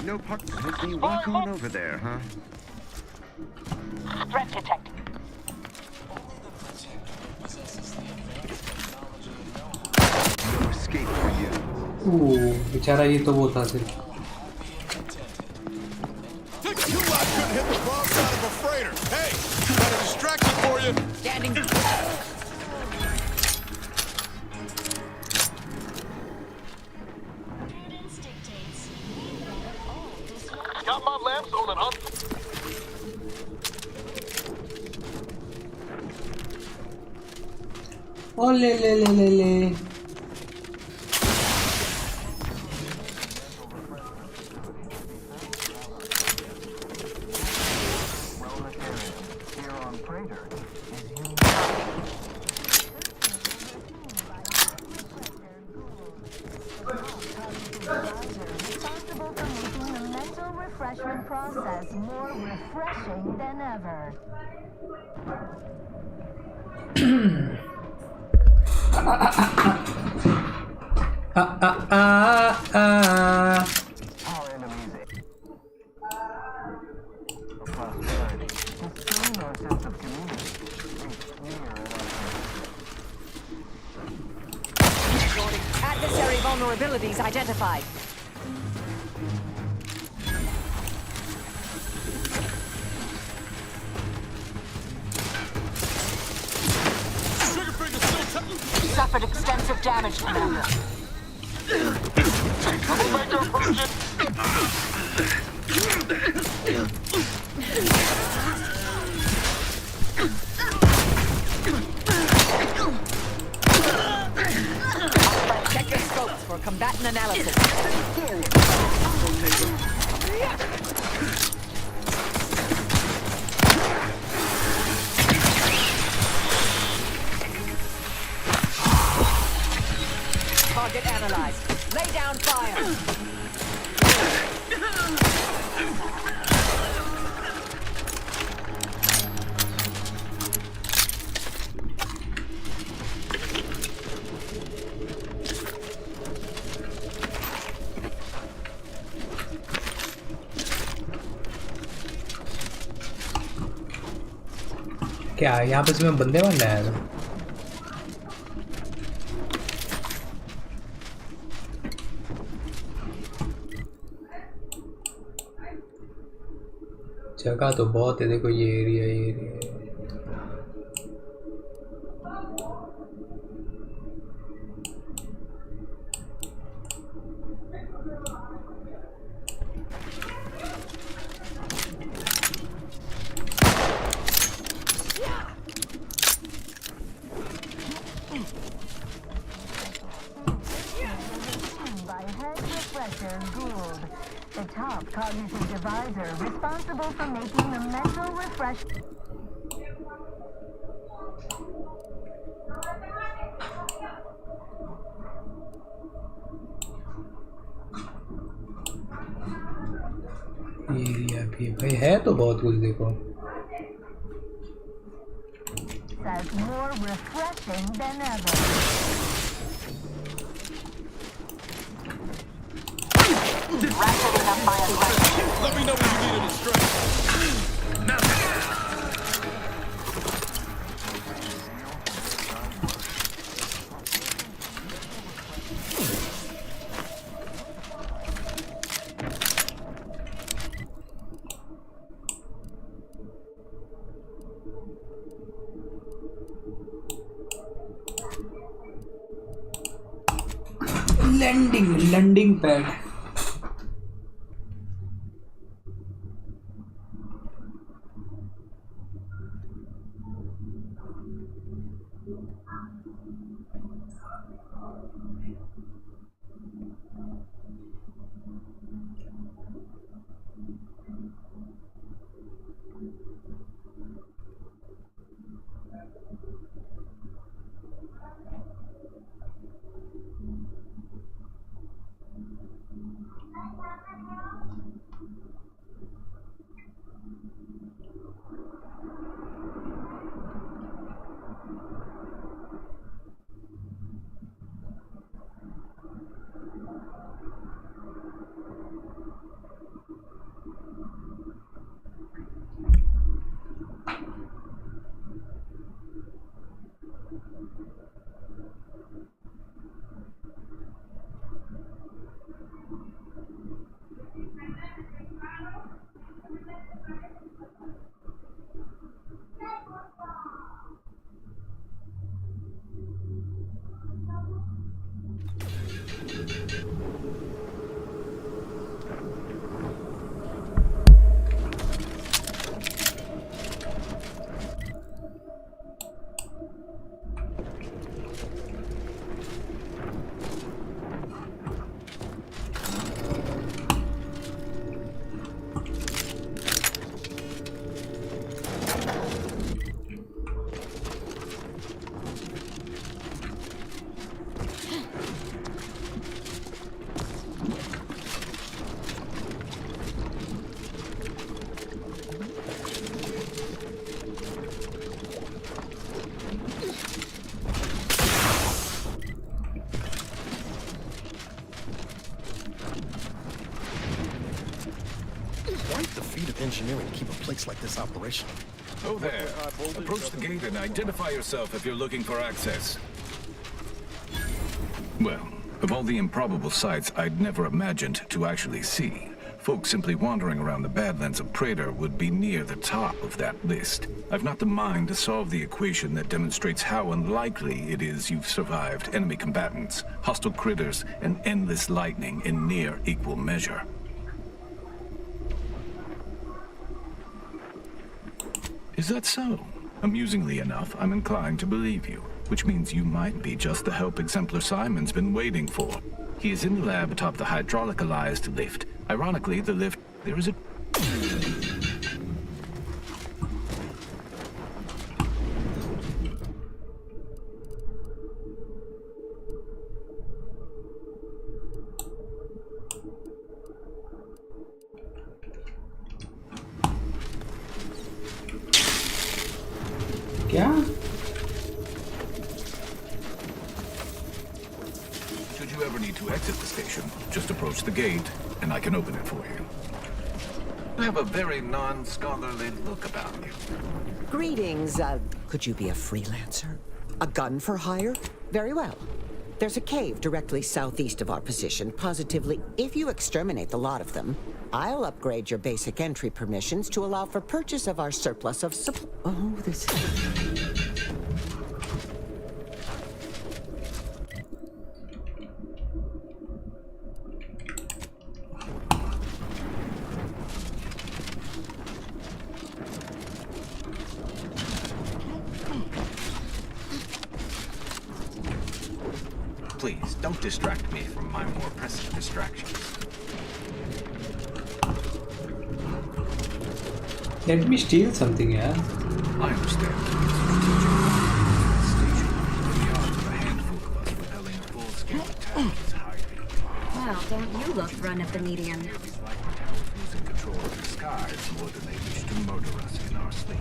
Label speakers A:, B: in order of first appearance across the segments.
A: No part. Let me walk on over there, huh?
B: Threat detected.
A: No escape for you.
C: बेचारा ये तो वो था सिर्फ.
D: You lot couldn't hit the wrong side of a freighter. Hey, got a distraction for you.
B: Standing.
D: Got my lamps on an
C: Oh le.
E: Process more refreshing than ever.
F: Our enemies for prosperity. Destroying our sense of community.
B: Adversary vulnerabilities identified. Suffered extensive damage, Commander.
D: troublemaker approaching.
B: Check your scopes for combatant analysis. Target analyzed. Lay down fire.
C: क्या यहाँ पे इसमें बंदे बनना है जगह तो बहुत है देखो ये area
E: Dr. Gould, the top cognitive divisor responsible for making the mental refresh.
C: Area भी भाई है तो बहुत कुछ देखो.
E: That's more refreshing than ever.
D: Let me know when you need a distraction.
C: Landing pad.
G: Engineering to keep a place like this operational.
H: Oh there. Approach the gate and identify yourself if you're looking for access. Well, of all the improbable sights I'd never imagined to actually see, folks simply wandering around the Badlands of Praetor would be near the top of that list. I've not the mind to solve the equation that demonstrates how unlikely it is you've survived enemy combatants, hostile critters, and endless lightning in near equal measure. Is that so? Amusingly enough, I'm inclined to believe you, which means you might be just the help Exemplar Simon's been waiting for. He is in the lab atop the hydraulicalized lift. Ironically, the lift... there is a...
C: क्या?
H: Should you ever need to exit the station, just approach the gate, and I can open it for you. You have a very non-scholarly look about you.
B: Greetings, could you be a freelancer? A gun for hire? Very well. There's a cave directly southeast of our position. Positively, if you exterminate the lot of them, I'll upgrade your basic entry permissions to allow for purchase of our surplus of Oh, this is...
H: Please, don't distract me from my more pressing distractions.
C: Let me steal something, yeah.
H: I understand. It's strategic. We are a handful of us repelling a full-scale attack is hiding.
I: Well, don't you look run of the medium.
H: It's like the Towers losing control of the skies more than they wish to murder us in our sleep.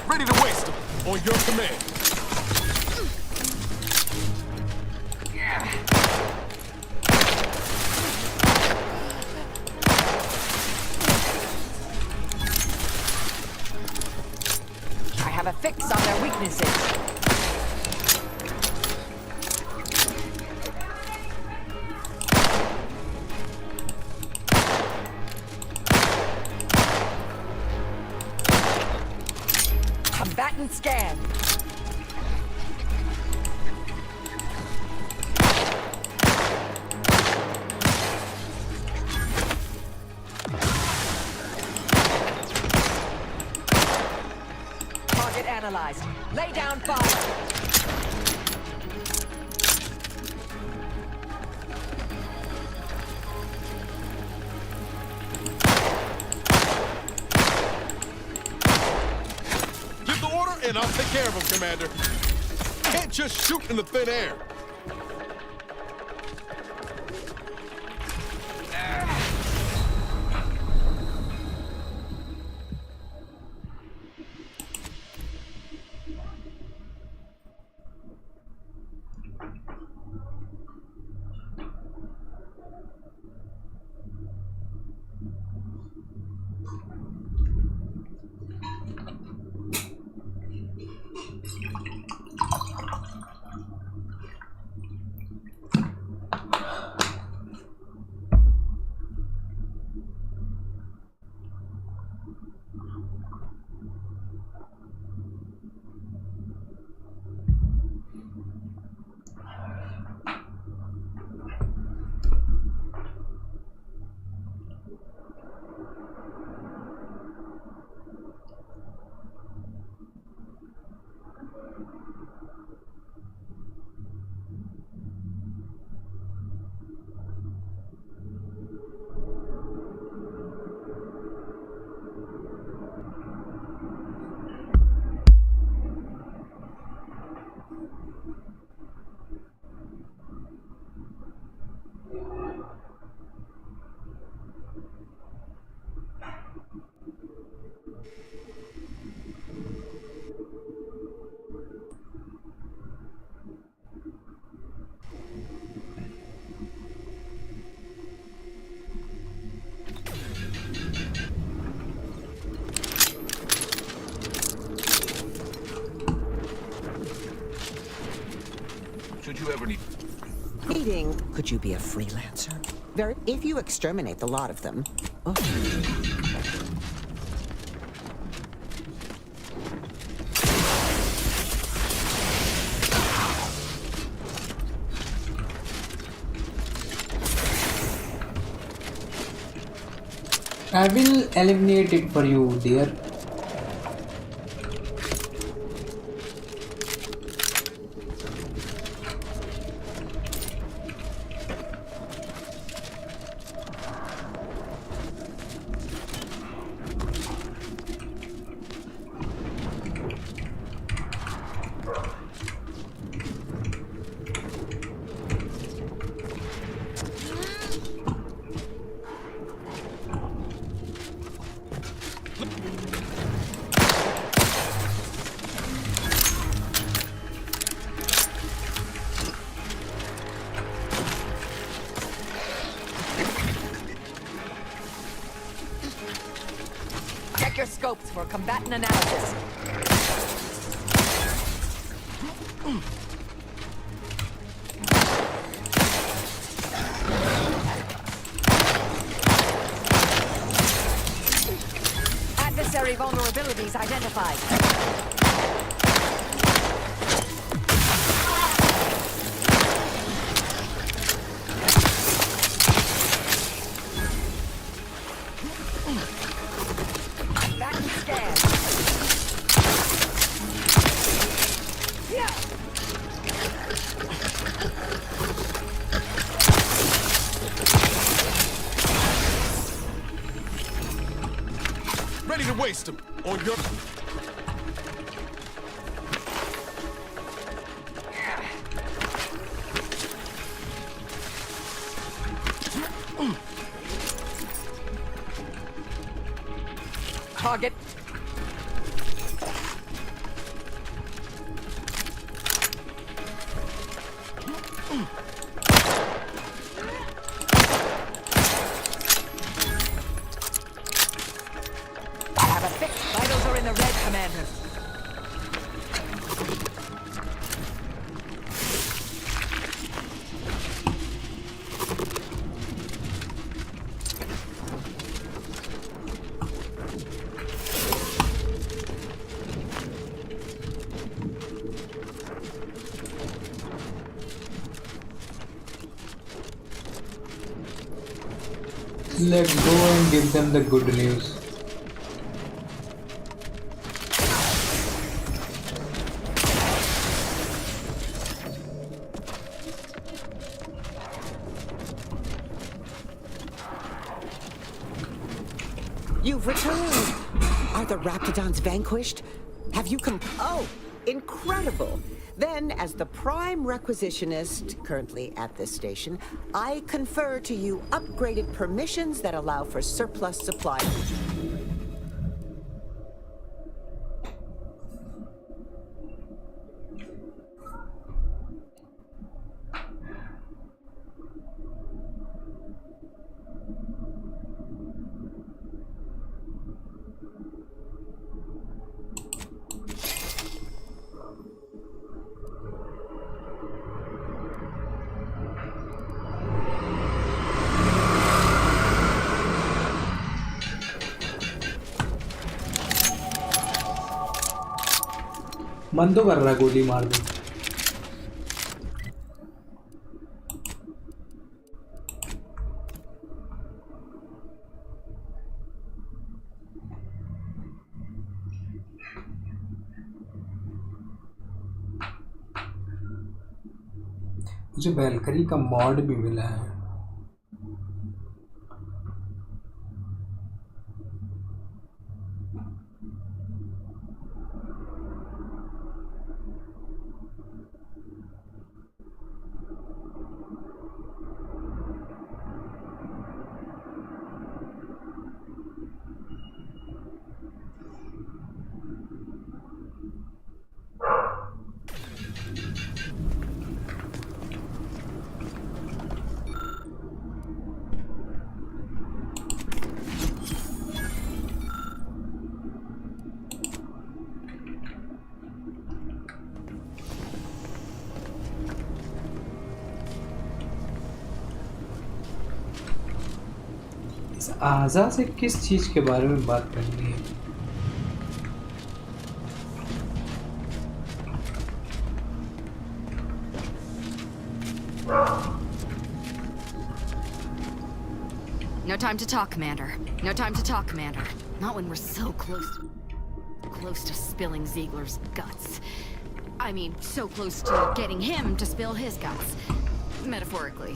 D: Ready to waste them. On your command.
B: I have a fix on their weaknesses. Combatant scan. Target analyzed. Lay down fire.
D: Give the order and I'll take care of them, Commander. Can't just shoot in the thin air.
H: Should you ever need...
B: Meeting. Could you be a freelancer? If you exterminate the lot of them. Oh.
C: I will eliminate it for you, dear.
J: scopes for combatant analysis. Adversary vulnerabilities identified.
D: Ready to waste him. On your...
J: Target. Have a fix. Vitals are in the red, Commander.
C: Let's go and give them the good news.
B: You've returned. Are the Raptidons vanquished? Have you Oh, incredible. Then, as the prime requisitionist currently at this station, I confer to you upgraded permissions that allow for surplus supply.
C: मन तो कर रहा है गोली मार दे। मुझे balcony का mod भी मिला है। आज़ा से किस चीज़ के बारे में बात करनी है?
I: No time to talk, Commander. No time to talk, Commander. Not when we're so close to spilling Ziegler's guts. I mean, so close to getting him to spill his guts. Metaphorically.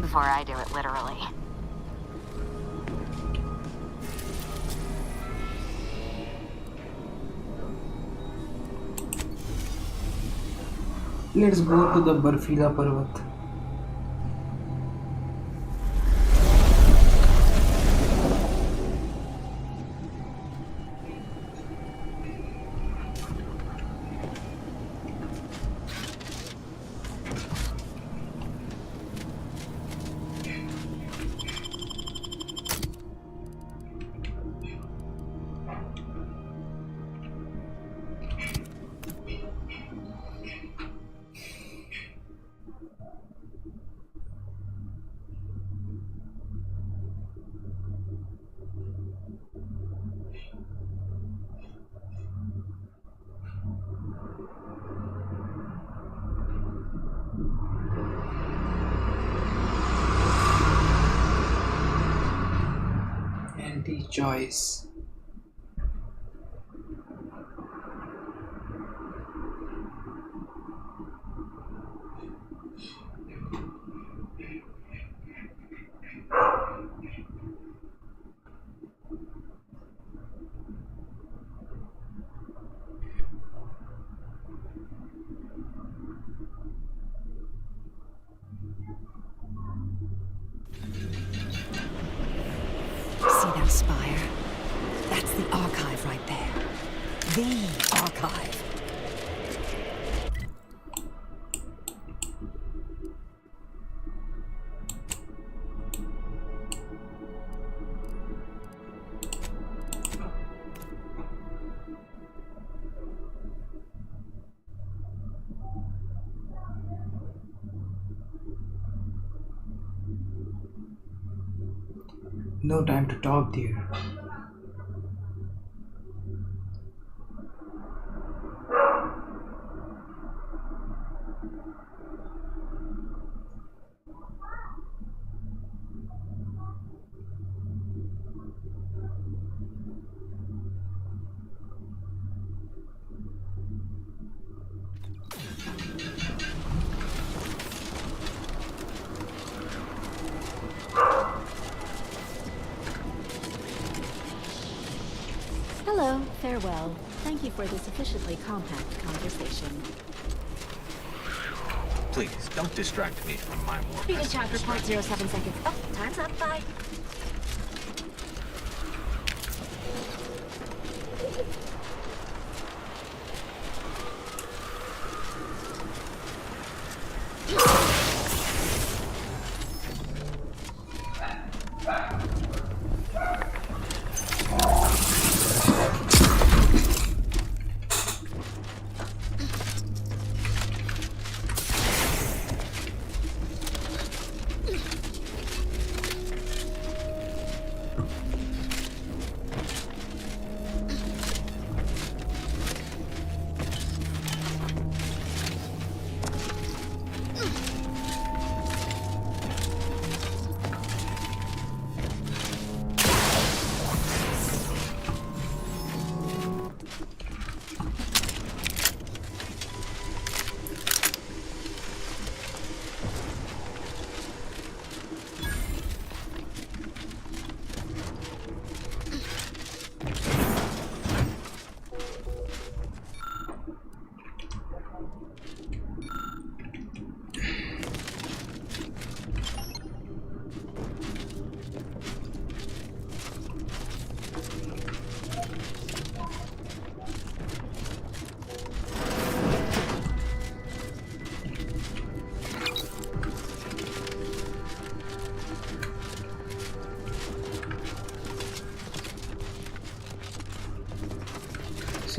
I: Before I do it literally.
C: Let's go to the बर्फीला पर्वत। choice.
J: See that spire? That's the archive right there. The archive.
C: No time to talk, dear.
K: Hello, farewell. Thank you for this sufficiently compact conversation.
F: Please, don't distract me from my more
K: Read a
F: pressing
K: chapter point
F: distractions.
K: 07 seconds. Oh, time's up. Bye.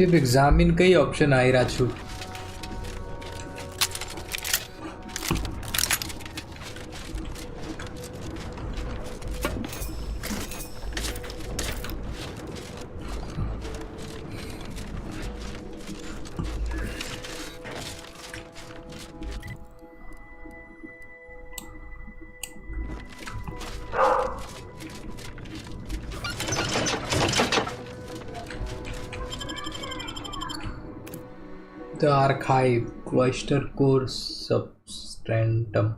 C: सिर्फ examine का ही option आई Raju. The archive, cloister core substratum.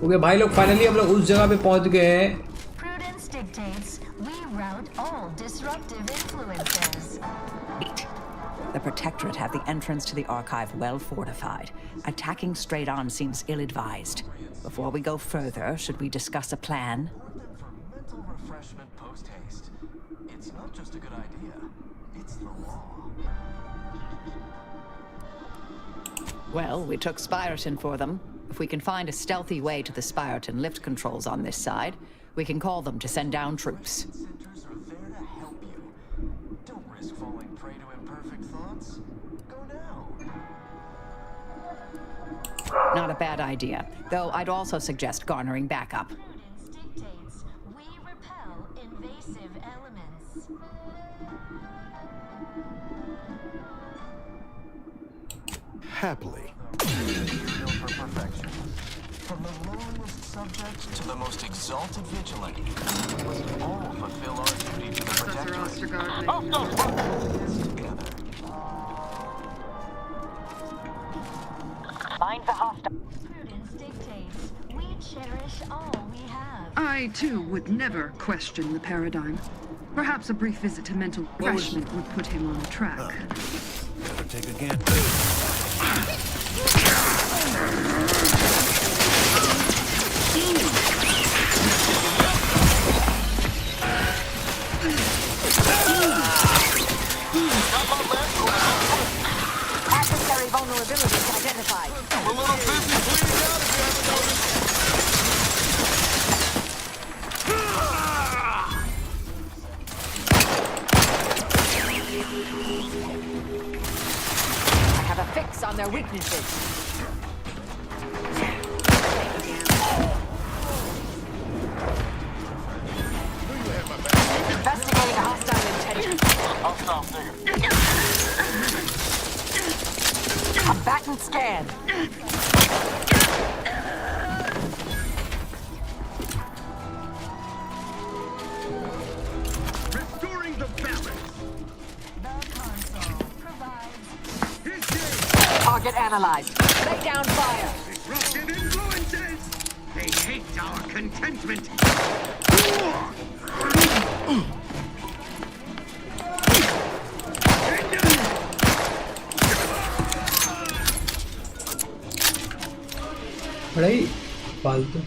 C: Okay भाई लोग finally हम लोग उस जगह पे पहुंच गए हैं.
E: Prudence dictates we rout all disruptive influences.
J: The Protectorate have the entrance to the archive well fortified. Attacking straight on seems ill-advised. Before we go further, should we discuss a plan?
F: Mental refreshment post-haste. It's not just a good idea, it's the law.
J: Well, we took Spyreton for them. If we can find a stealthy way to the Spyreton lift controls on this side, we can call them to send down troops.
F: Centers are there to help you. Don't risk falling prey to imperfect thoughts. Go now.
J: Not a bad idea, though I'd also suggest garnering backup.
E: Prudence dictates we repel invasive elements.
G: Happily.
F: Built for perfection. From the lowliest subject to the most exalted vigilante, we must all fulfill our duty to the protectorate. Together.
J: Mind the hostile.
E: Prudence dictates we cherish all we have.
L: I, too, would never question the paradigm. Perhaps a brief visit to mental refreshment would put him on track.
G: Better take a gander.
J: Adversary vulnerabilities identified.
D: We're a little busy bleeding out if you haven't noticed.
J: I have a fix on their weaknesses. Investigating a hostile intention.
F: Hostile figure.
J: Combatant scan.
A: Restoring the balance.
E: The console provides
J: Target analyzed. Lay down fire.
A: Disruptive influences. They hate our contentment.
C: भाई फालतू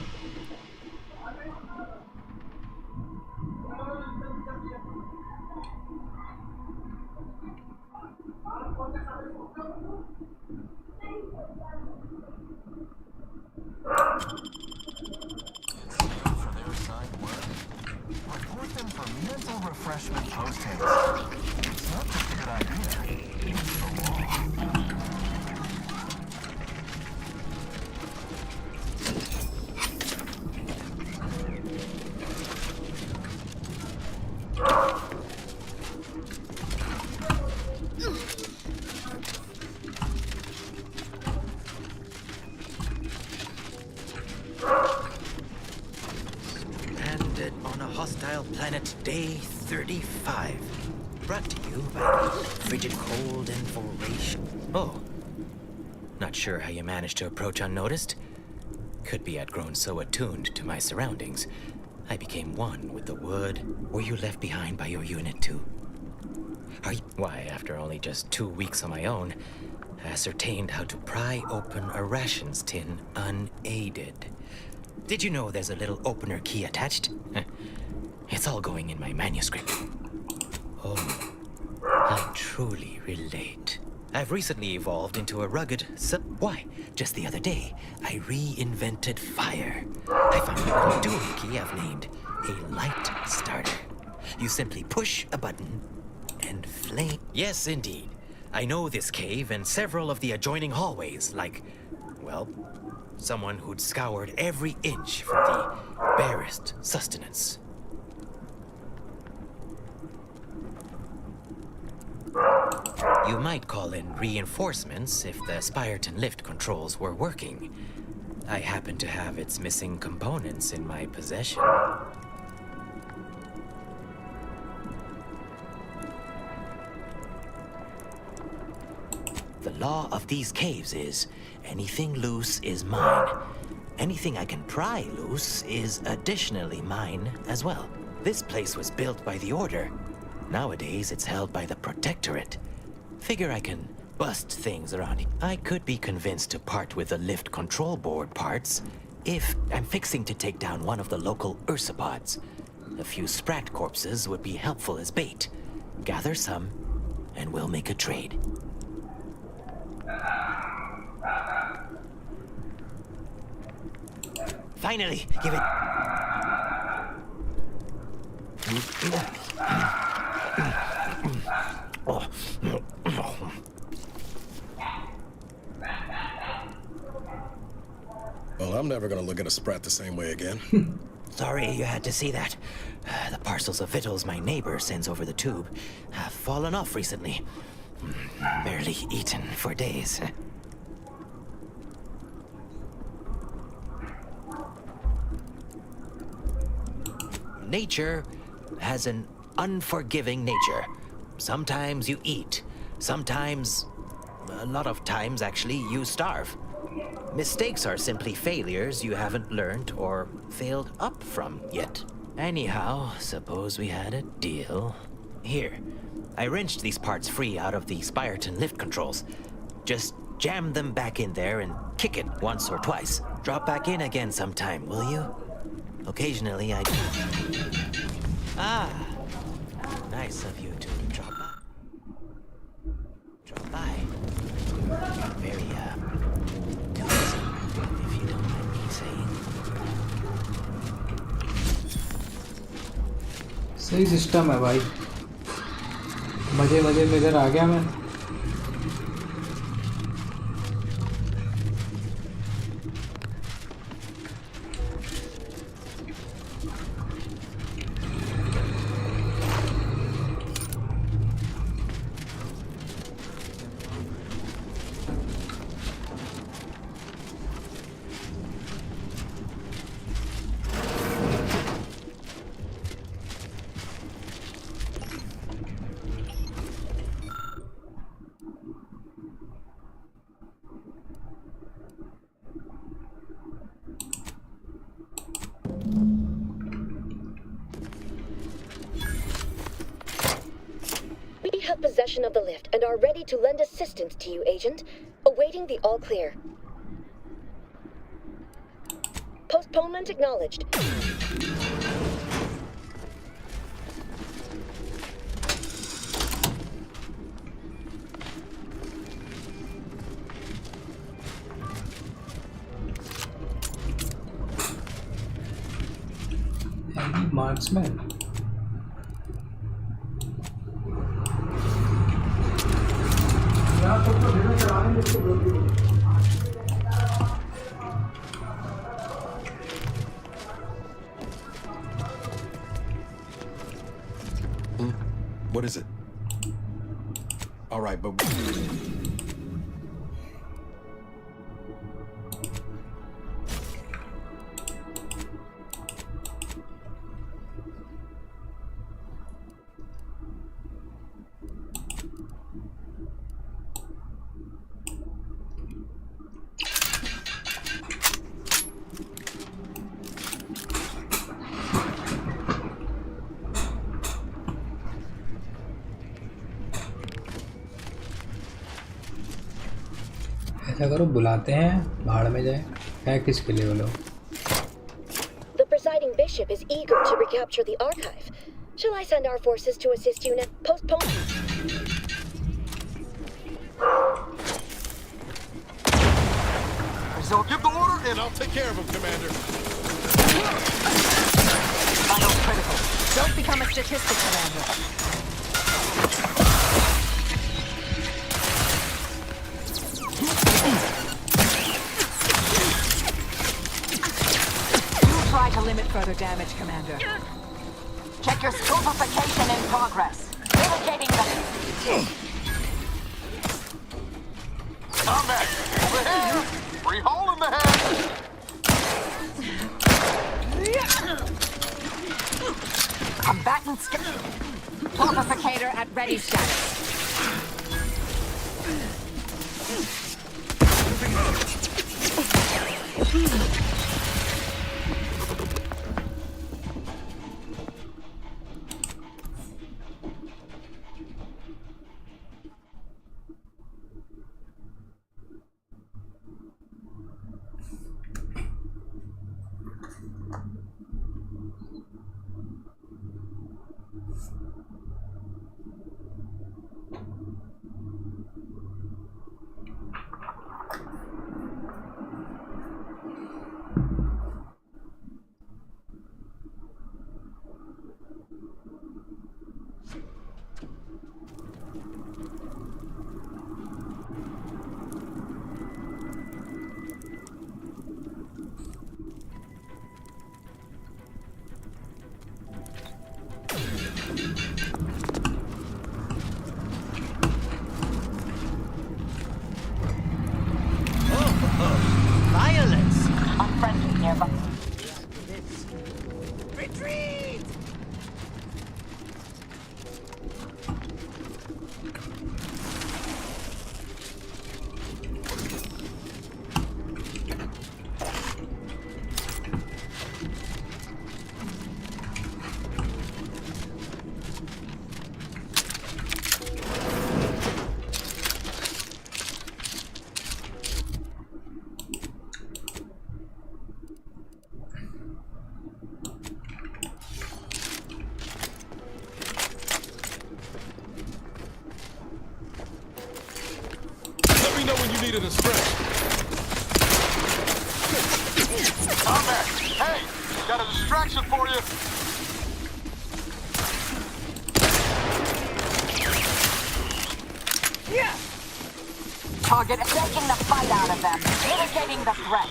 F: For their side work, report them for mental refreshment post-haste. It's not just a good idea, it's the law.
M: Landed on a hostile planet, day 35. Brought to you by the frigid cold and voracious. Oh. Not sure how you managed to approach unnoticed. Could be I'd grown so attuned to my surroundings, I became one with the wood. Were you left behind by your unit too? Are you? Why, after only just 2 weeks on my own, ascertained how to pry open a rations tin unaided. Did you know there's a little opener key attached? It's all going in my manuscript. Oh, I truly relate. I've recently evolved into a rugged why, just the other day, I reinvented fire. I found a little doohickey I've named a light starter. You simply push a button and flame. Yes, indeed. I know this cave and several of the adjoining hallways like, well, someone who'd scoured every inch for the barest sustenance. You might call in reinforcements if the Spyreton lift controls were working. I happen to have its missing components in my possession. The law of these caves is, anything loose is mine. Anything I can pry loose is additionally mine as well. This place was built by the Order. Nowadays, it's held by the Protectorate. Figure I can bust things around here. I could be convinced to part with the lift control board parts If I'm fixing to take down one of the local ursopods, a few sprat corpses would be helpful as bait. Gather some, and we'll make a trade. Finally, give it...
D: Well, I'm never gonna look at a sprat the same way again.
M: Sorry you had to see that. The parcels of victuals my neighbor sends over the tube have fallen off recently. Barely eaten for days. Nature has an unforgiving nature. Sometimes you eat. Sometimes, a lot of times actually, you starve. Mistakes are simply failures you haven't learned or failed up from yet. Anyhow, suppose we had a deal. Here, I wrenched these parts free out of the Spyreton lift controls. Just jam them back in there and kick it once or twice. Drop back in again sometime, will you? Occasionally I do. Ah, nice of you to drop by. Drop by. You're very, cozy, if you don't mind me saying.
C: सही system है भाई, मजे मजे में इधर आ गया मैं।
N: Possession of the lift and are ready to lend assistance to you, Agent. Awaiting the all clear. Postponement acknowledged.
C: Marksman.
D: What is it? All right, but...
C: ऐसा करो, बुलाते हैं, भाड़ में जाए। है किसके लिए वो लोग?
N: The presiding bishop is eager to recapture the archive. Shall I send our forces to assist you now? Postpone.
D: So give the order and I'll take care of him, Commander.
J: Vital critical. Don't become a statistic, Commander. Try to limit further damage, Commander. Check your scopeification in progress. Indicating the...
D: Combat! Over here! Free hole in the head!
J: Combatant scopeificator at ready status.
D: needed a stretch.
F: Combat! Hey! Got a distraction for you!
J: Yeah! Target taking the fight out of them, mitigating the threat.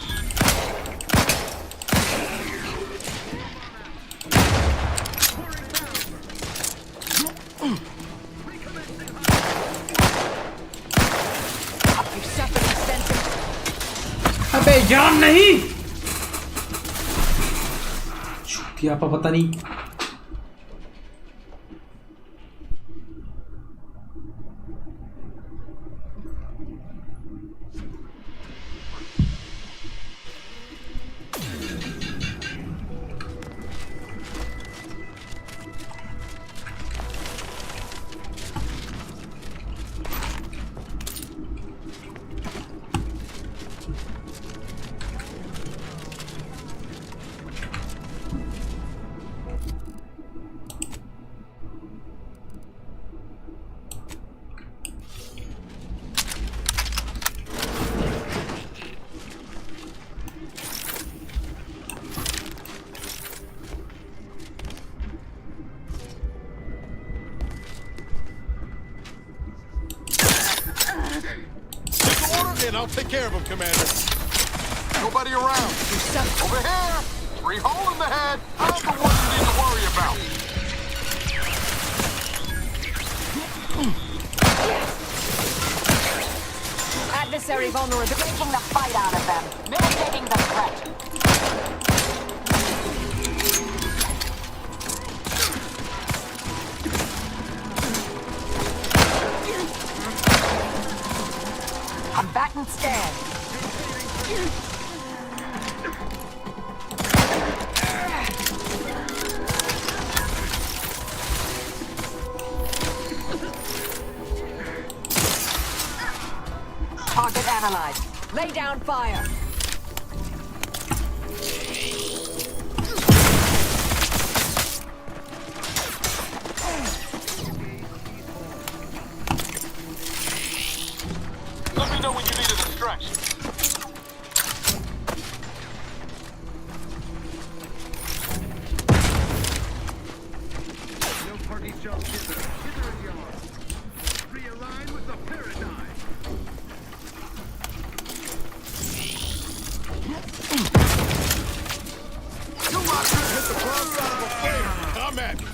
C: अबे जान नहीं क्या पता नहीं
D: And I'll take care of him, Commander. Nobody around. Over here. 3 hole in the head. I'm the one you need to worry about.
J: Adversary vulnerable, taking the fight out of them, mitigating the threat. Combatant stand. Target analyzed. Lay down fire.
F: Let me know when you need a distraction.
A: No party shall hither. Hither in yard. Realign with the paradigm.
D: You lot could hit the broadside of a freighter. I'm at you.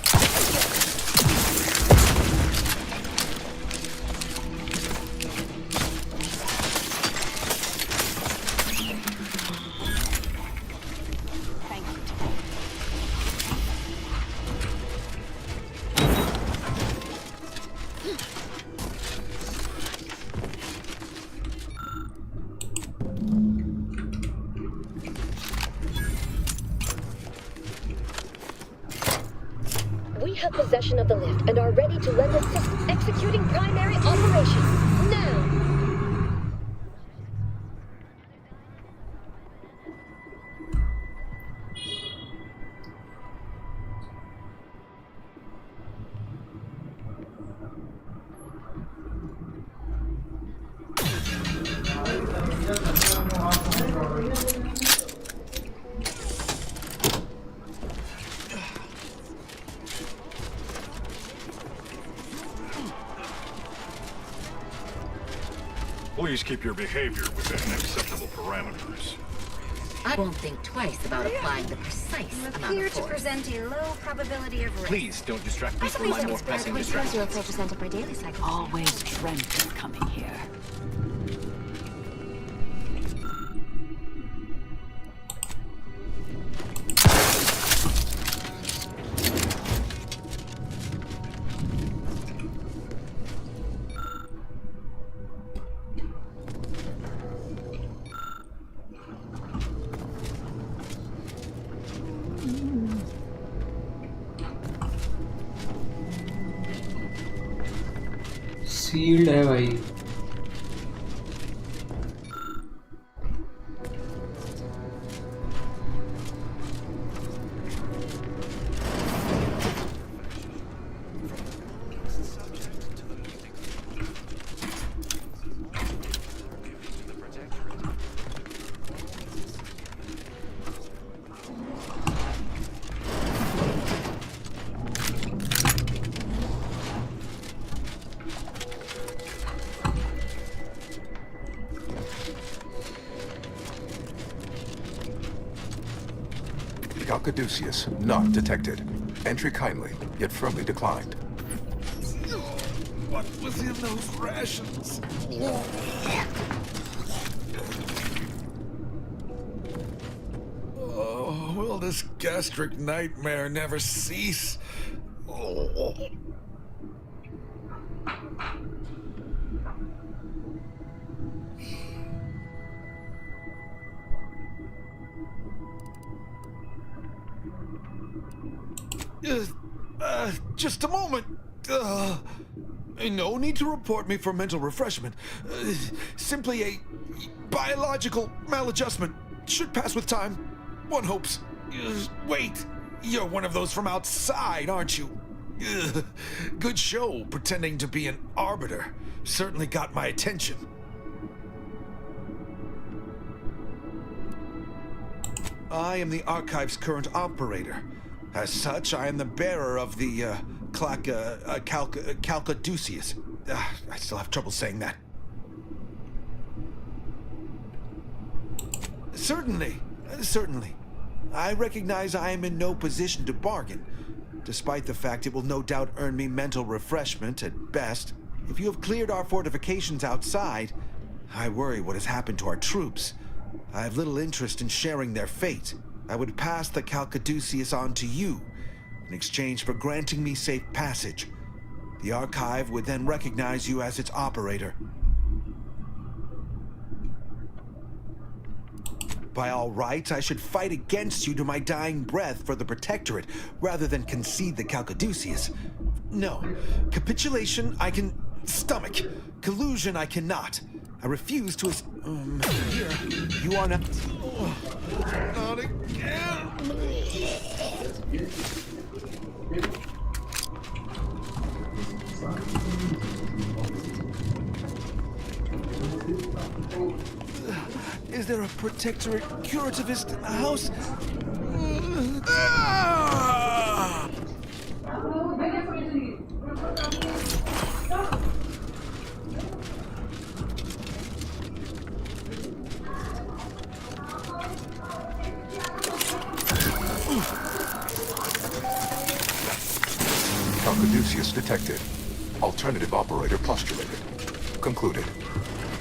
N: We have possession of the lift and are ready to lend assistance executing primary operations. Now!
H: Please keep your behavior within acceptable parameters.
O: I won't think twice about applying the precise amount
P: Appear
O: of
P: to
O: force.
P: present a low probability of risk.
M: Please don't distract me
P: I
M: from my more pressing distraction.
P: 0.4% of my daily cycle.
J: Always dreamt of coming here.
C: Sealed है भाई
Q: Caduceus not detected. Entry kindly, yet firmly declined.
H: What was in those rations? Oh, will this gastric nightmare never cease? Oh. Just a moment. No need to report me for mental refreshment. Simply a biological maladjustment. Should pass with time. One hopes. Wait, you're one of those from outside, aren't you? Good show, pretending to be an arbiter. Certainly got my attention. I am the Archive's current operator. As such, I am the bearer of the Caduceus. I still have trouble saying that. Certainly. I recognize I am in no position to bargain, despite the fact it will no doubt earn me mental refreshment at best. If you have cleared our fortifications outside, I worry what has happened to our troops. I have little interest in sharing their fate. I would pass the Caduceus on to you, in exchange for granting me safe passage. The Archive would then recognize you as its operator. By all rights, I should fight against you to my dying breath for the Protectorate, rather than concede the Caduceus. No. Capitulation I can stomach. Collusion I cannot. I refuse to here. You are not... not again. Is there a Protectorate curativist in the house? Ah!
Q: Caduceus detected. Alternative operator postulated. Concluded.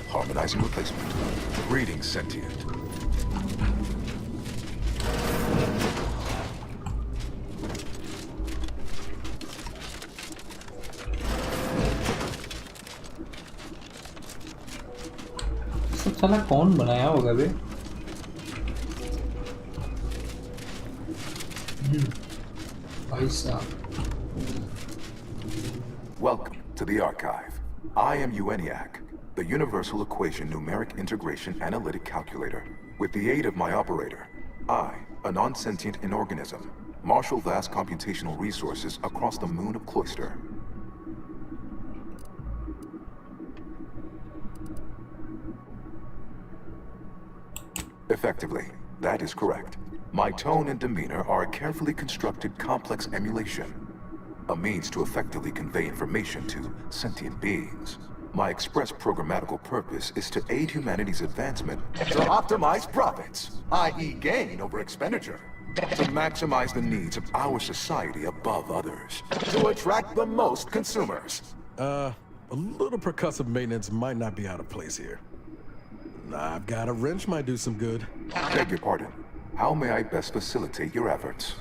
Q: Harmonizing replacement. Reading sentient.
C: सब साला कौन बनाया होगा बे? भाई साहब.
Q: Welcome to the Archive. I am EUENIAC, the Universal Equation Numeric Integration Analytic Calculator. With the aid of my operator, I, a non-sentient inorganism, marshal vast computational resources across the moon of Cloister. Effectively, that is correct. My tone and demeanor are a carefully constructed complex emulation, a means to effectively convey information to sentient beings. My express programmatical purpose is to aid humanity's advancement to optimize profits, i.e. gain over expenditure, to maximize the needs of our society above others, to attract the most consumers.
G: A little percussive maintenance might not be out of place here. I've got a wrench might do some good.
Q: Beg your pardon. How may I best facilitate your efforts?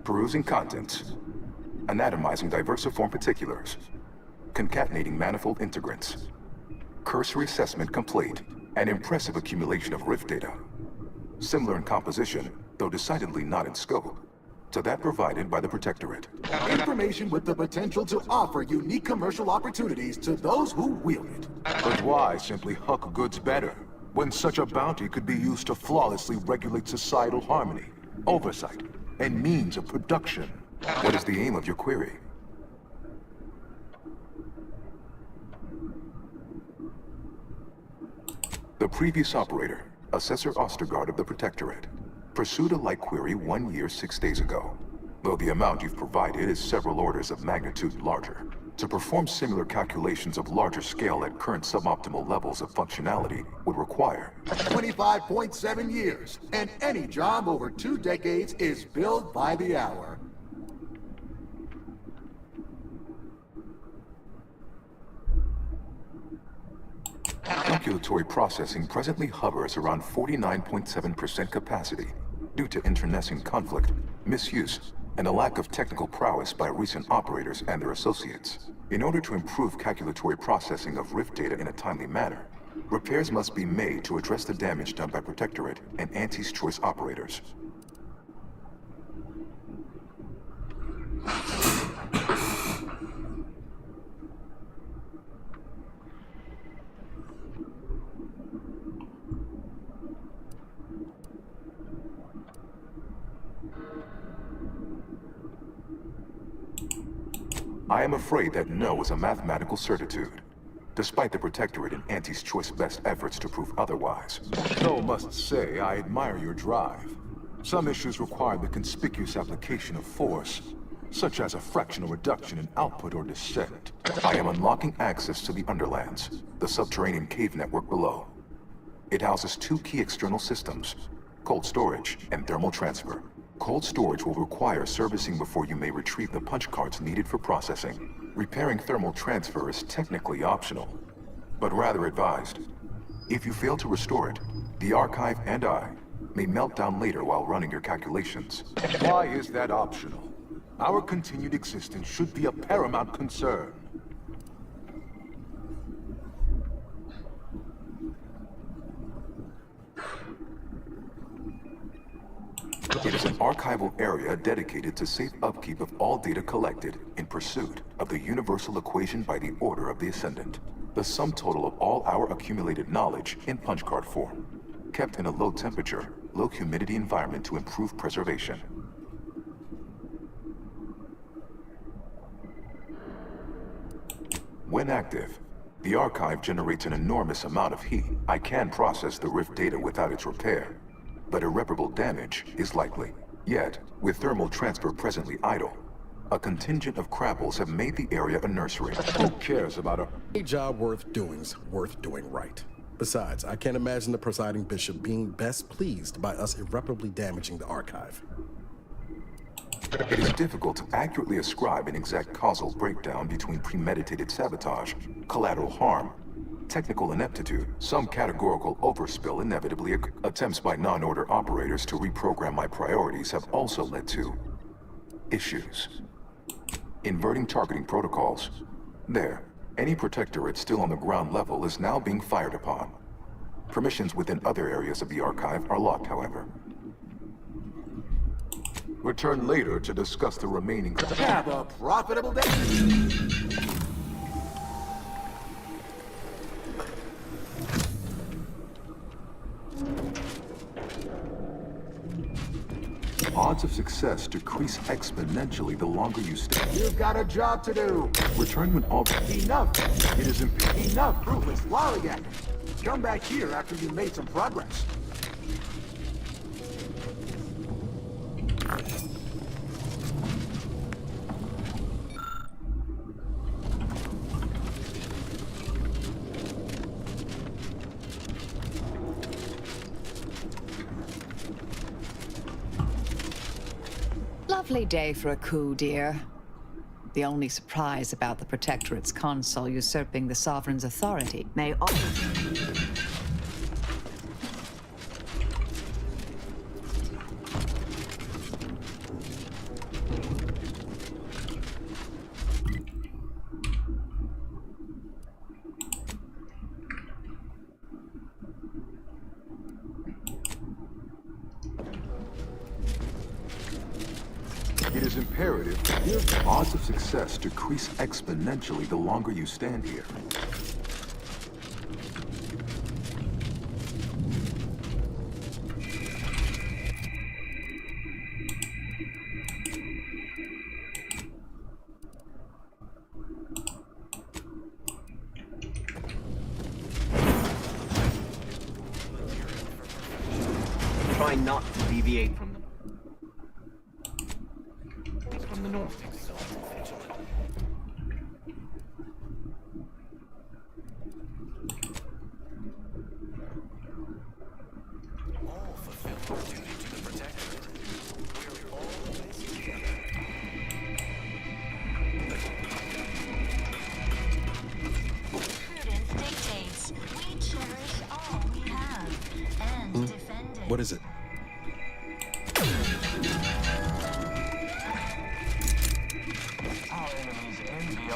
Q: Perusing contents. Anatomizing diversiform particulars. Concatenating manifold integrants. Cursory assessment complete. An impressive accumulation of rift data. Similar in composition, though decidedly not in scope, to that provided by the Protectorate. Information with the potential to offer unique commercial opportunities to those who wield it. But why simply huck goods better, when such a bounty could be used to flawlessly regulate societal harmony, oversight, and means of production? What is the aim of your query? The previous operator, Assessor Ostergaard of the Protectorate, pursued a like query 1 year, 6 days ago, though the amount you've provided is several orders of magnitude larger. To perform similar calculations of larger scale at current suboptimal levels of functionality would require
R: 25.7 years, and any job over 2 decades is billed by the hour.
Q: Calculatory processing presently hovers around 49.7% capacity due to internecine conflict, misuse, and a lack of technical prowess by recent operators and their associates. In order to improve calculatory processing of Rift data in a timely manner, repairs must be made to address the damage done by Protectorate and Anti's Choice operators. I am afraid that no is a mathematical certitude, despite the Protectorate and Anti's Choice best efforts to prove otherwise.
R: Though must say, I admire your drive. Some issues require the conspicuous application of force, such as a fractional reduction in output or descent.
Q: I am unlocking access to the Underlands, the subterranean cave network below. It houses 2 key external systems, cold storage and thermal transfer. Cold storage will require servicing before you may retrieve the punch cards needed for processing. Repairing thermal transfer is technically optional, but rather advised. If you fail to restore it, the Archive and I may melt down later while running your calculations.
R: Why is that optional? Our continued existence should be a paramount concern.
Q: It is an archival area dedicated to safe upkeep of all data collected in pursuit of the universal equation by the Order of the Ascendant, the sum total of all our accumulated knowledge in punch card form, kept in a low temperature, low humidity environment to improve preservation. When active, the archive generates an enormous amount of heat. I can process the Rift data without its repair, but irreparable damage is likely. Yet, with thermal transfer presently idle, a contingent of Krabbels have made the area a nursery.
R: Who cares about
G: a job worth doing's worth doing right. Besides, I can't imagine the presiding bishop being best pleased by us irreparably damaging the archive.
Q: It is difficult to accurately ascribe an exact causal breakdown between premeditated sabotage, collateral harm, technical ineptitude, some categorical overspill inevitably. Attempts by non-order operators to reprogram my priorities have also led to issues. Inverting targeting protocols. There, any Protectorate still on the ground level is now being fired upon. Permissions within other areas of the archive are locked, however.
R: Return later to discuss the remaining...
A: Have a profitable day!
Q: Odds of success decrease exponentially the longer you stay.
A: You've got a job to do!
Q: Return when all...
A: Enough! It is enough fruitless lollygagging! Come back here after you've made some progress.
J: Lovely day for a coup, dear. The only surprise about the Protectorate's consul usurping the Sovereign's authority may also...
Q: It is imperative. Odds of success decrease exponentially the longer you stand here.
A: Try not to deviate from the north.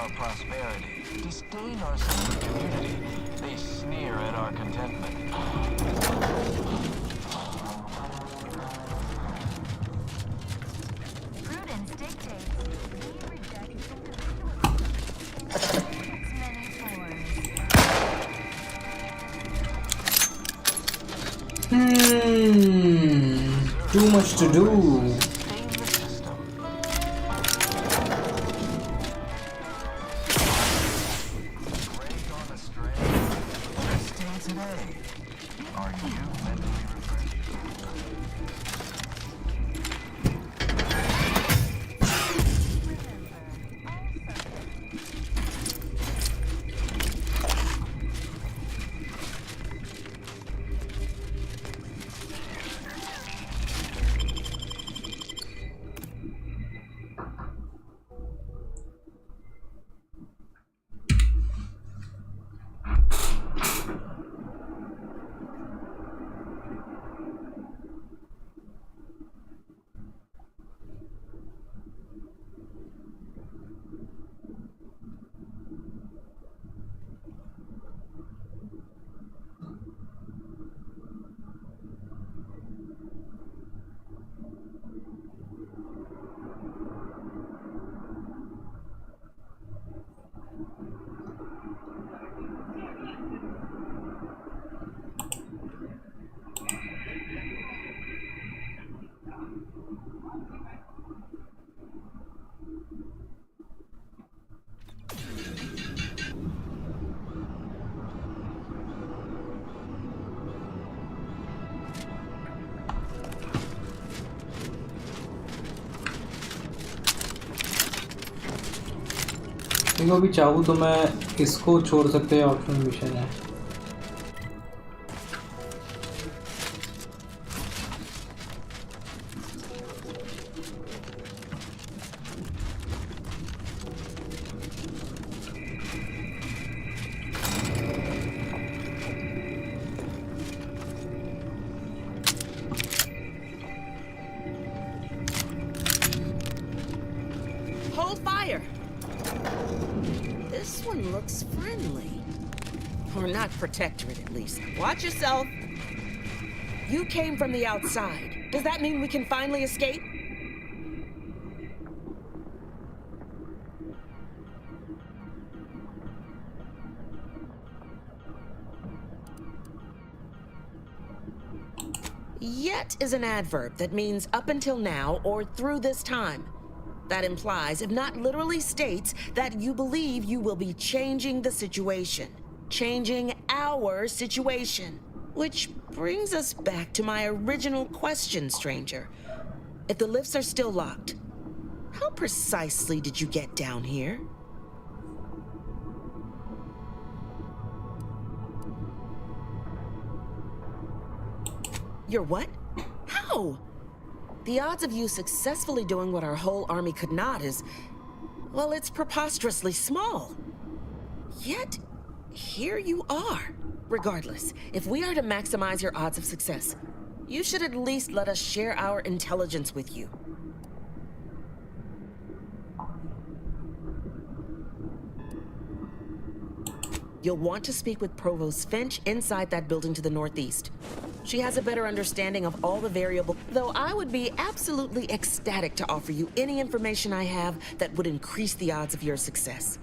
F: our prosperity, disdain our sense of community. They sneer at our contentment.
E: Prudence dictates we reject individualism in its many forms.
C: Too much to do. देखो अभी चाहूँ तो मैं इसको छोड़ सकते हैं, option mission है।
B: Hold fire! This one looks friendly. Or not protectorate, at least. Watch yourself. You came from the outside. Does that mean we can finally escape? Yet is an adverb that means up until now or through this time. That implies, if not literally states, that you believe you will be changing the situation. Changing our situation. Which brings us back to my original question, stranger. If the lifts are still locked, how precisely did you get down here? You're what? How? The odds of you successfully doing what our whole army could not is, well, it's preposterously small. Yet, here you are. Regardless, if we are to maximize your odds of success, you should at least let us share our intelligence with you. You'll want to speak with Provost Finch inside that building to the northeast. She has a better understanding of all the variables, though I would be absolutely ecstatic to offer you any information I have that would increase the odds of your success.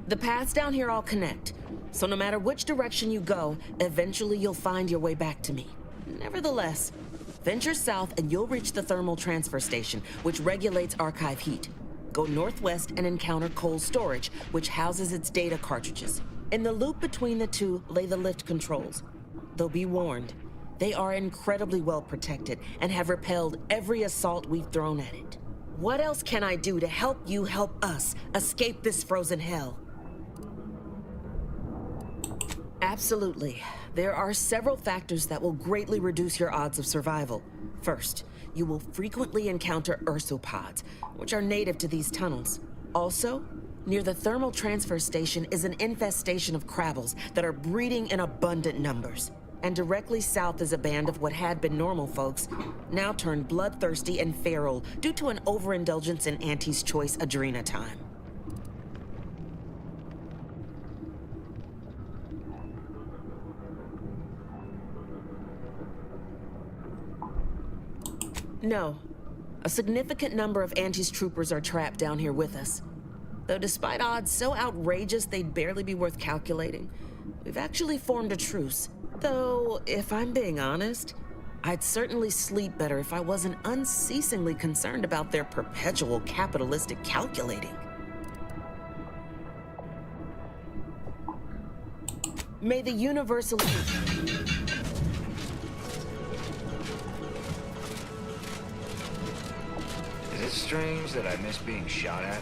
B: The paths down here all connect, so no matter which direction you go, eventually you'll find your way back to me. Nevertheless, venture south and you'll reach the thermal transfer station, which regulates archive heat. Go northwest and encounter cold storage, which houses its data cartridges. In the loop between the two lay the lift controls. Though be warned, they are incredibly well protected and have repelled every assault we've thrown at it. What else can I do to help you help us escape this frozen hell? Absolutely. There are several factors that will greatly reduce your odds of survival. First, you will frequently encounter ursopods, which are native to these tunnels. Also, near the thermal transfer station is an infestation of crabbles that are breeding in abundant numbers. And directly south is a band of what had been normal folks, now turned bloodthirsty and feral due to an overindulgence in Auntie's Choice Adrena time.
S: No. A significant number of Auntie's troopers are trapped down here with us. Though despite odds so outrageous they'd barely be worth calculating, we've actually formed a truce. Though, if I'm being honest, I'd certainly sleep better if I wasn't unceasingly concerned about their perpetual capitalistic calculating. May the universal...
T: Is it strange that I miss being shot at?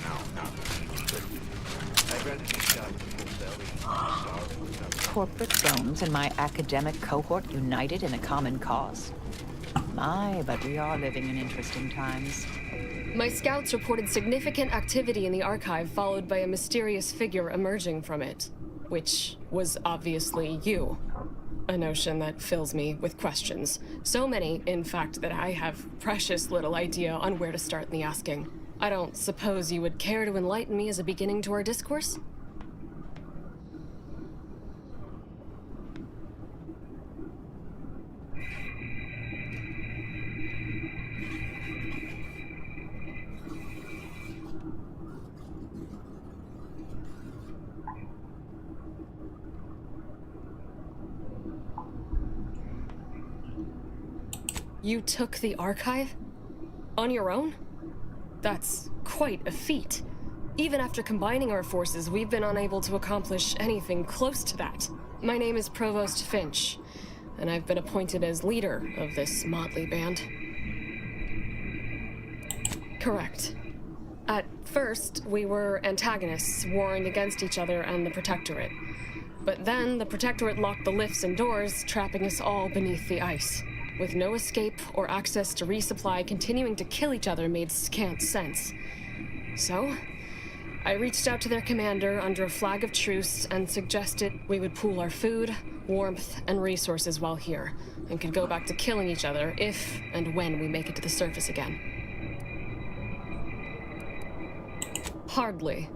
T: No, not really, but I'd rather be shot in the full belly than starve without...
J: Corporate bones and my academic cohort united in a common cause. My, but we are living in interesting times.
U: My scouts reported significant activity in the archive, followed by a mysterious figure emerging from it, which was obviously you. A notion that fills me with questions. So many, in fact, that I have precious little idea on where to start in the asking. I don't suppose you would care to enlighten me as a beginning to our discourse? You took the archive? On your own? That's quite a feat. Even after combining our forces, we've been unable to accomplish anything close to that. My name is Provost Finch, and I've been appointed as leader of this motley band. Correct. At first, we were antagonists, warring against each other and the Protectorate. But then, the Protectorate locked the lifts and doors, trapping us all beneath the ice. With no escape or access to resupply, continuing to kill each other made scant sense. So, I reached out to their commander under a flag of truce and suggested we would pool our food, warmth, and resources while here, and could go back to killing each other if and when we make it to the surface again. Hardly.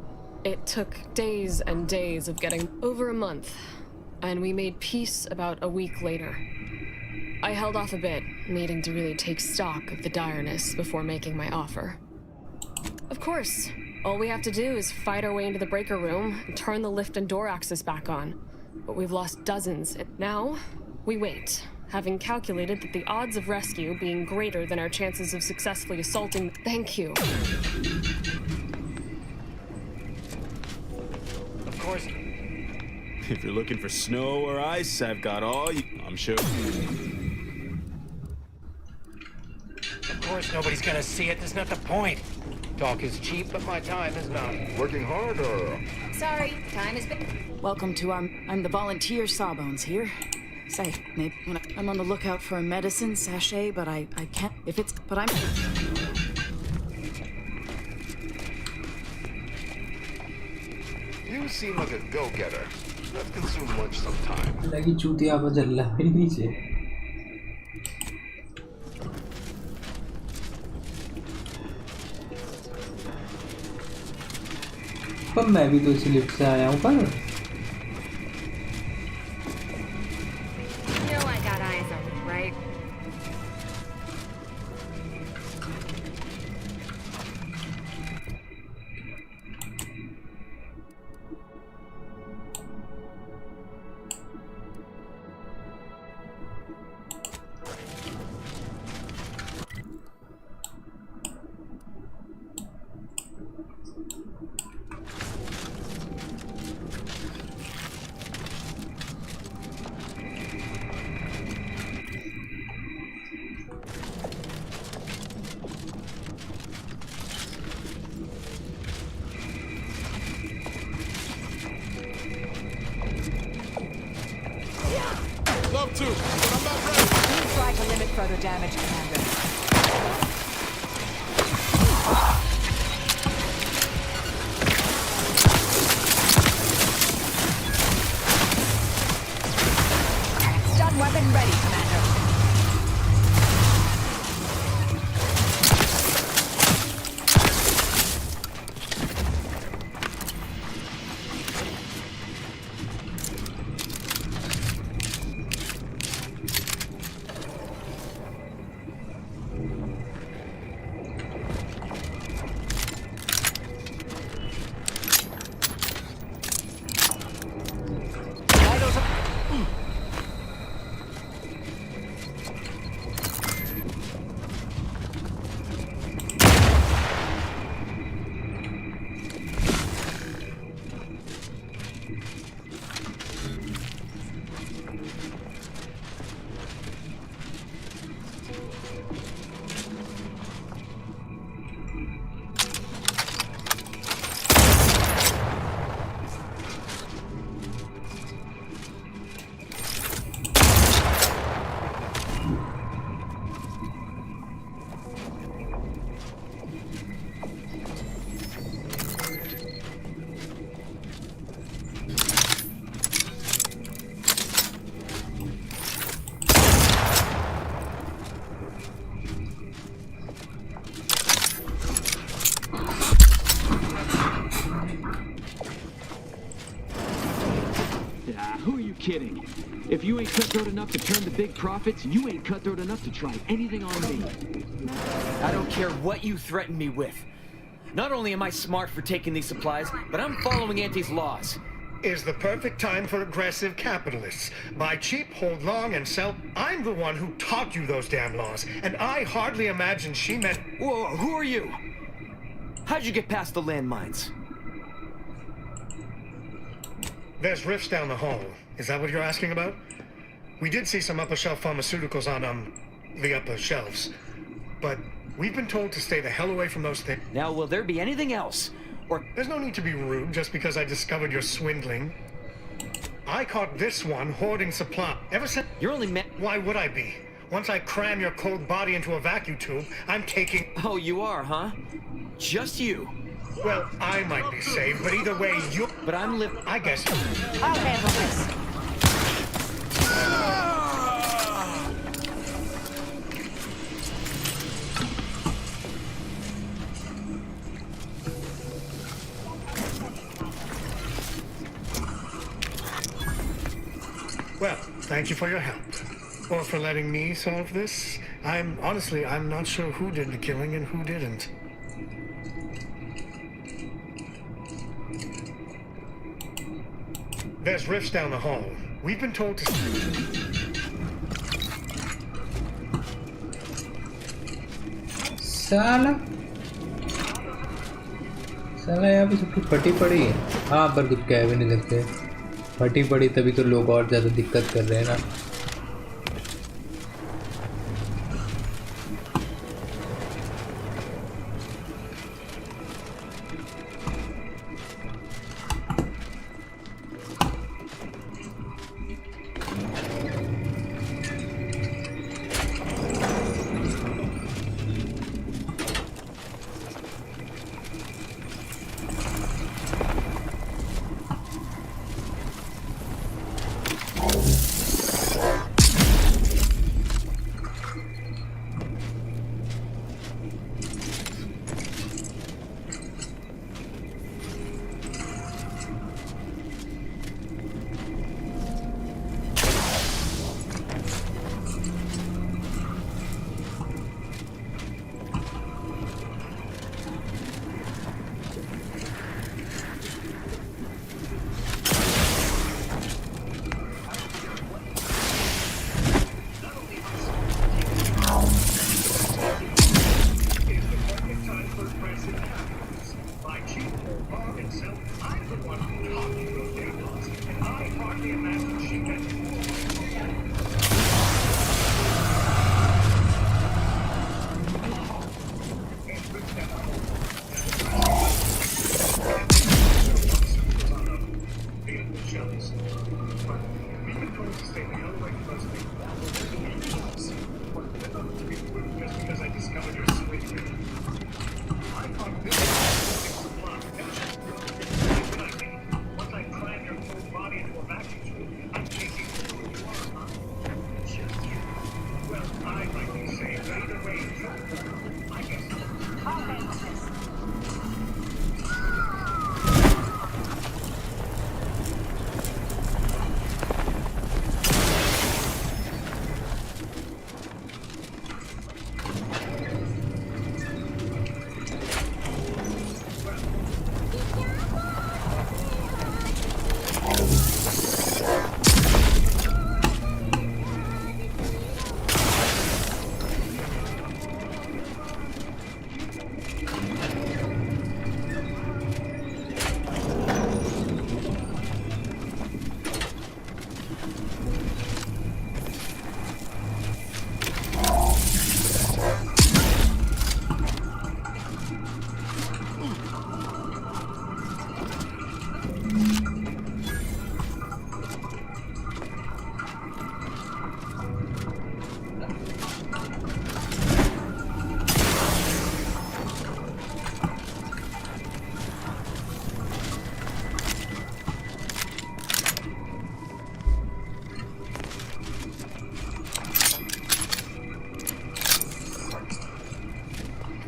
U: It took days and days of getting over a month, and we made peace about a week later. I held off a bit, needing to really take stock of the direness before making my offer. Of course, all we have to do is fight our way into the breaker room and turn the lift and door access back on. But we've lost dozens, and now we wait, having calculated that the odds of rescue being greater than our chances of successfully assaulting... Thank you.
T: Of course.
V: If you're looking for snow or ice, I've got all you... I'm sure...
T: Of course nobody's gonna see it, that's not the point. Talk is cheap, but my time is not. Working hard or...
P: Sorry, time has been...
W: Welcome to I'm the volunteer Sawbones here. Say, maybe when I'm on the lookout for a medicine sachet, but I can't... If it's... But I'm...
T: You seem like a go-getter. Let's consume lunch sometime.
C: लगी चूतिया पर जल्ला है नीचे. पर मैं भी तो इसी लिफ्ट से आया हूँ पर.
P: You know I got eyes open, right?
D: Love to, but I'm not ready.
J: Please try to limit further damage, Commander. Stun weapon ready, Commander.
I: kidding. If you ain't cutthroat enough to turn the big profits, you ain't cutthroat enough to try anything on me.
K: I don't care what you threaten me with. Not only am I smart for taking these supplies, but I'm following Auntie's laws.
L: Is the perfect time for aggressive capitalists. Buy cheap, hold long, and sell. I'm the one who taught you those damn laws, and I hardly imagine she meant...
K: Whoa, who are you? How'd you get past the landmines?
L: There's rifts down the hall. Is that what you're asking about? We did see some upper-shelf pharmaceuticals on, the upper shelves. But we've been told to stay the hell away from those things.
K: Now, will there be anything else? Or...
L: There's no need to be rude just because I discovered you're swindling. I caught this one hoarding supply. Ever since...
K: You're only meant...
L: Why would I be? Once I cram your cold body into a vacuum tube, I'm taking...
K: Oh, you are, huh? Just you.
L: Well, I might be saved, but either way, you...
K: But I'm
L: I guess...
J: I'll handle this.
L: Well, thank you for your help. Or for letting me solve this. Honestly, I'm not sure who did the killing and who didn't. There's rifts down the hall. We've been told to...
C: साला यहाँ पे सबकी फटी पड़ी है। हाँ, पर कुछ कह भी नहीं सकते। फटी पड़ी तभी तो लोग और ज़्यादा दिक्कत कर रहे हैं ना।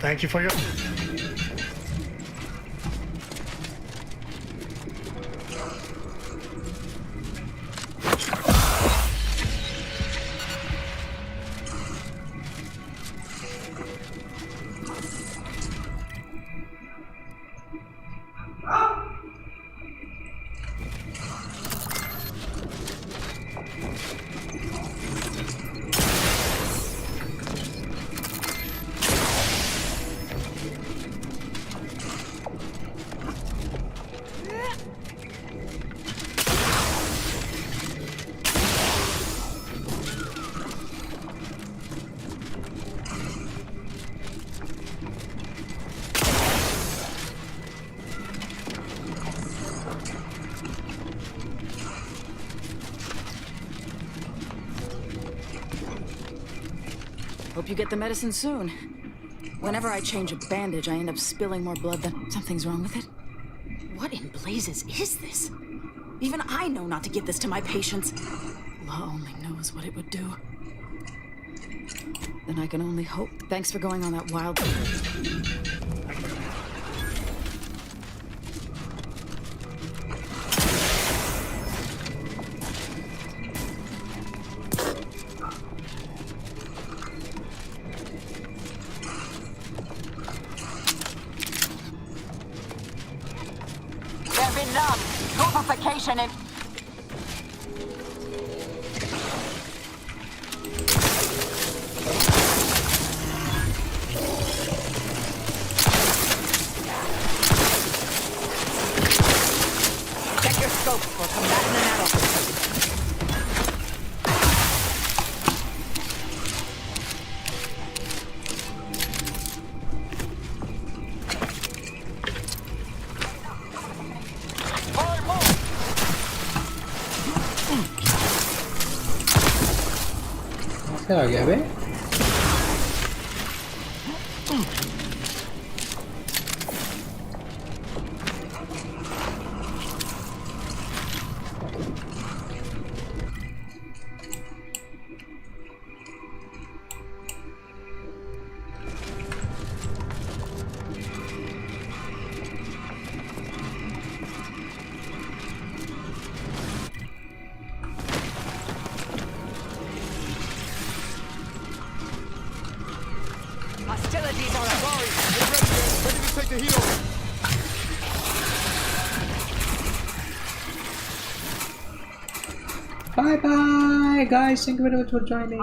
L: Thank you for your...
W: you get the medicine soon. Whenever I change a bandage, I end up spilling more blood than... Something's wrong with it? What in blazes is this? Even I know not to give this to my patients. Law only knows what it would do. Then I can only hope. Thanks for going on that wild...
M: Purification and...
B: Check your scope for combatant analysis.
C: आ गया बे
B: Hostilities are abroad.
D: Ready to take the heat over.
C: Bye bye guys, thank you very much for joining.